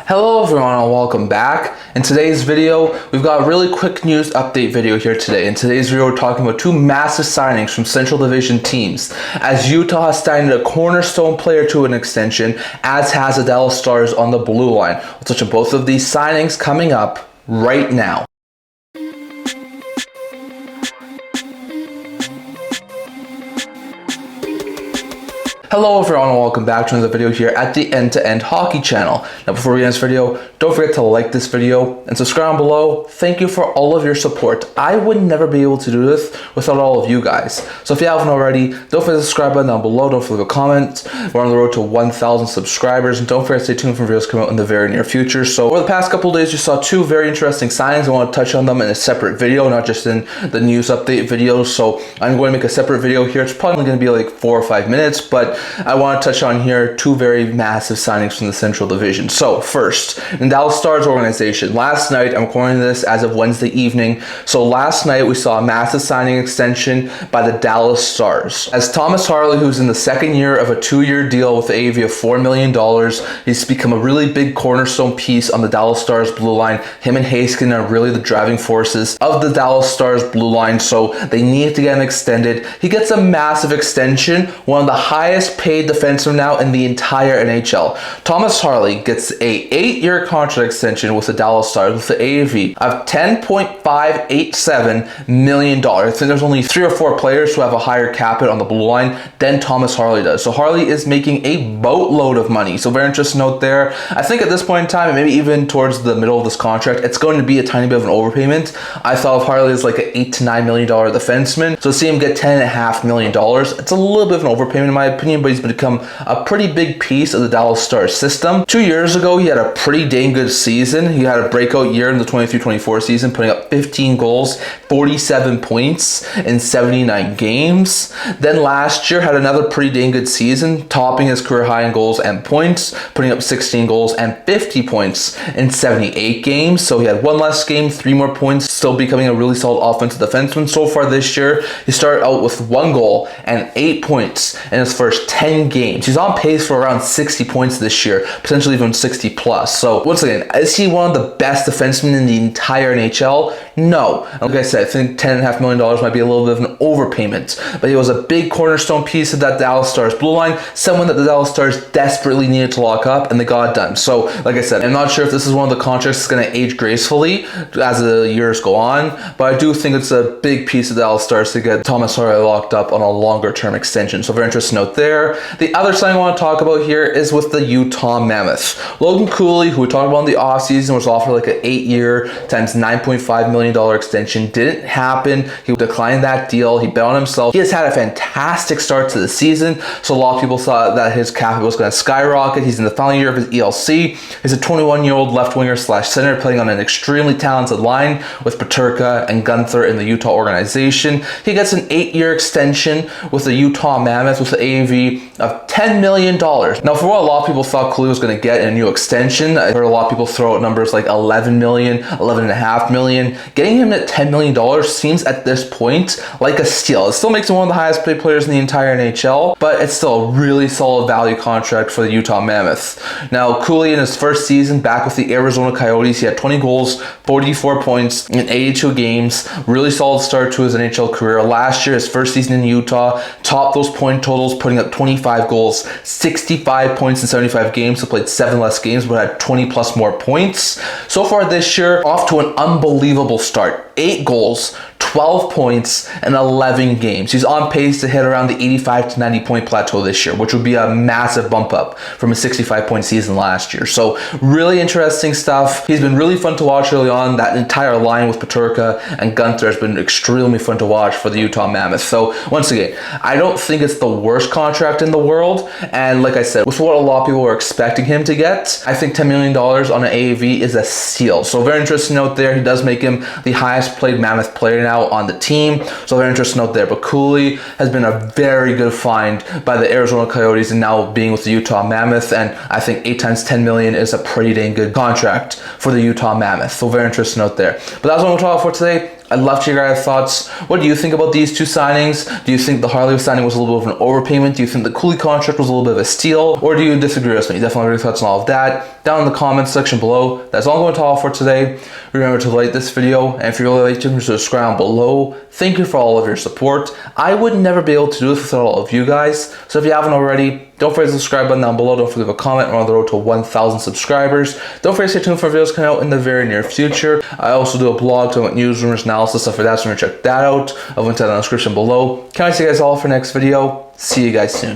Hello everyone and welcome back. In today's video, we've got a really quick news update video here today. In today's video, we're talking about two massive signings from Central Division teams, as Utah has signed a cornerstone player to an extension, as has the Dallas Stars on the blue line. We'll touch on both of these signings coming up right now. Hello everyone and welcome back to another video here at the End-to-End Hockey channel. Now before we end this video, don't forget to like this video and subscribe down below. Thank you for all of your support. I would never be able to do this without all of you guys. So if you haven't already, don't forget to subscribe button down below, don't forget to comment. We're on the road to 1,000 subscribers, and don't forget to stay tuned for videos coming out in the very near future. So over the past couple of days, you saw two very interesting signings. I want to touch on them in a separate video, not just in the news update videos. So I'm going to make a separate video here. It's probably going to be like 4 or 5 minutes, but I want to touch on here two very massive signings from the Central Division. So first, in Dallas Stars organization, last night, I'm recording this as of Wednesday evening. So last night we saw a massive signing extension by the Dallas Stars. As Thomas Harley, who's in the second year of a 2-year deal with the AAV of $4 million, he's become a really big cornerstone piece on the Dallas Stars blue line. Him and Haskin are really the driving forces of the Dallas Stars blue line, so they need to get him extended. He gets a massive extension, one of the highest paid defenseman now in the entire NHL. Thomas Harley gets a 8-year contract extension with the Dallas Stars with the AAV of $10.587 million. I think there's only 3 or 4 players who have a higher cap hit on the blue line than Thomas Harley does. So Harley is making a boatload of money. So very interesting note there. I think at this point in time, and maybe even towards the middle of this contract, it's going to be a tiny bit of an overpayment. I thought of Harley as like an $8 to $9 million defenseman. So to see him get $10.5 million, it's a little bit of an overpayment in my opinion, but he's become a pretty big piece of the Dallas Stars system. 2 years ago, he had a pretty dang good season. He had a breakout year in the 23-24 season, putting up 15 goals, 47 points in 79 games. Then last year had another pretty dang good season, topping his career high in goals and points, putting up 16 goals and 50 points in 78 games. So he had one less game, 3 more points, still becoming a really solid offensive defenseman. So far this year, he started out with 1 goal and 8 points in his first 10 games. He's on pace for around 60 points this year, potentially even 60 plus. So once again, is he one of the best defensemen in the entire NHL? No. Like I said, I think $10.5 million might be a little bit of an overpayment, but he was a big cornerstone piece of that Dallas Stars blue line, someone that the Dallas Stars desperately needed to lock up, and they got it done. So like I said, I'm not sure if this is one of the contracts that's going to age gracefully as the years go on, but I do think it's a big piece of the Dallas Stars to get Thomas Harley locked up on a longer term extension. So very interesting note there. The other signing I want to talk about here is with the Utah Mammoth. Logan Cooley, who we talked about in the offseason, was offered like an 8-year times $9.5 million extension. Didn't happen. He declined that deal. He bet on himself. He has had a fantastic start to the season, so a lot of people thought that his cap was going to skyrocket. He's in the final year of his ELC. He's a 21-year-old left winger / center playing on an extremely talented line with Peterka and Gunther in the Utah organization. He gets an 8-year extension with the Utah Mammoth with the AAV of $10 million. Now, for what a lot of people thought Cooley was going to get in a new extension, I heard a lot of people throw out numbers like $11 million, $11.5 million. Getting him at $10 million seems at this point like a steal. It still makes him one of the highest paid players in the entire NHL, but it's still a really solid value contract for the Utah Mammoth. Now, Cooley in his first season back with the Arizona Coyotes, he had 20 goals, 44 points in 82 games. Really solid start to his NHL career. Last year, his first season in Utah, topped those point totals, putting up 25 goals, 65 points in 75 games, so played 7 less games, but had 20 plus more points. So far this year, off to an unbelievable start. 8 goals, 12 points in 11 games. He's on pace to hit around the 85 to 90 point plateau this year, which would be a massive bump up from a 65 point season last year. So really interesting stuff. He's been really fun to watch early on. That entire line with Peterka and Gunther has been extremely fun to watch for the Utah Mammoth. So once again, I don't think it's the worst contract in the world. And like I said, with what a lot of people were expecting him to get, I think $10 million on an AAV is a steal. So very interesting note there. He does make him the highest played Mammoth player now on the team, so very interesting note there. But Cooley has been a very good find by the Arizona Coyotes and now being with the Utah Mammoth, and I think 8 times $10 million is a pretty dang good contract for the Utah Mammoth, so very interesting note there. But that's what we'll talk about for today. I'd love to hear your guys' thoughts. What do you think about these two signings? Do you think the Harley signing was a little bit of an overpayment? Do you think the Cooley contract was a little bit of a steal? Or do you disagree with me? Definitely your thoughts on all of that down in the comments section below. That's all I'm going to talk for today. Remember to like this video, and if you really like to subscribe below. Thank you for all of your support. I would never be able to do this without all of you guys. So if you haven't already, don't forget to subscribe button down below. Don't forget to leave a comment. We're on the road to 1,000 subscribers. Don't forget to stay tuned for videos coming out in the very near future. I also do a blog talking about news, rumors, analysis, stuff like that. So check that out. I'll link to that in the description below. Can't wait to see you guys all for next video. See you guys soon.